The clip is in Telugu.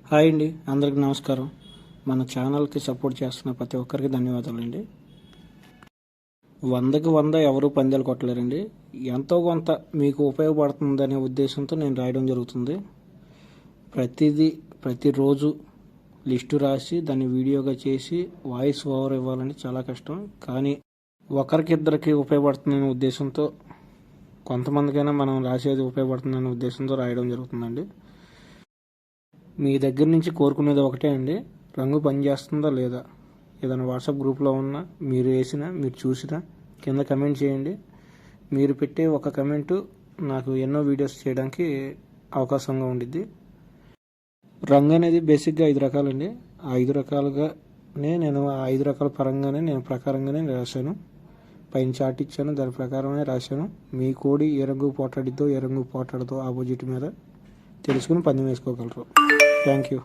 హాయ్ అండి, అందరికి నమస్కారం. మన ఛానల్కి సపోర్ట్ చేస్తున్న ప్రతి ఒక్కరికి ధన్యవాదాలండి. 100కి 100 ఎవరు పందాలు కొట్టలేరండి. ఎంతో కొంత మీకు ఉపయోగపడుతుందనే ఉద్దేశంతో నేను రాయడం జరుగుతుంది. ప్రతిరోజు లిస్టు రాసి దాన్ని వీడియోగా చేసి వాయిస్ ఓవర్ ఇవ్వాలని చాలా కష్టం. కానీ ఒకరికిద్దరికి ఉపయోగపడుతుందనే ఉద్దేశంతో, కొంతమందికైనా మనం రాసేది ఉపయోగపడుతుందనే ఉద్దేశంతో రాయడం జరుగుతుందండి. మీ దగ్గర నుంచి కోరుకునేది ఒకటే అండి, రంగు పనిచేస్తుందా లేదా, ఏదైనా వాట్సాప్ గ్రూప్లో ఉన్నా మీరు వేసినా మీరు చూసినా కింద కమెంట్ చేయండి. మీరు పెట్టే ఒక కమెంటు నాకు ఎన్నో వీడియోస్ చేయడానికి అవకాశంగా ఉండిద్ది. రంగు అనేది బేసిక్గా 5 రకాలండి. ఆ 5 రకాలుగానే నేను 5 రకాల పరంగానే ప్రకారంగానే రాశాను. పైన చార్ట్ ఇచ్చాను, దాని ప్రకారమే రాశాను. మీ కోడి ఏ రంగు పోటాడిద్దో ఏ రంగు పోటాడదో ఆపోజిట్ మీద తెలుసుకుని పందెం వేసుకోగలరు. Thank you.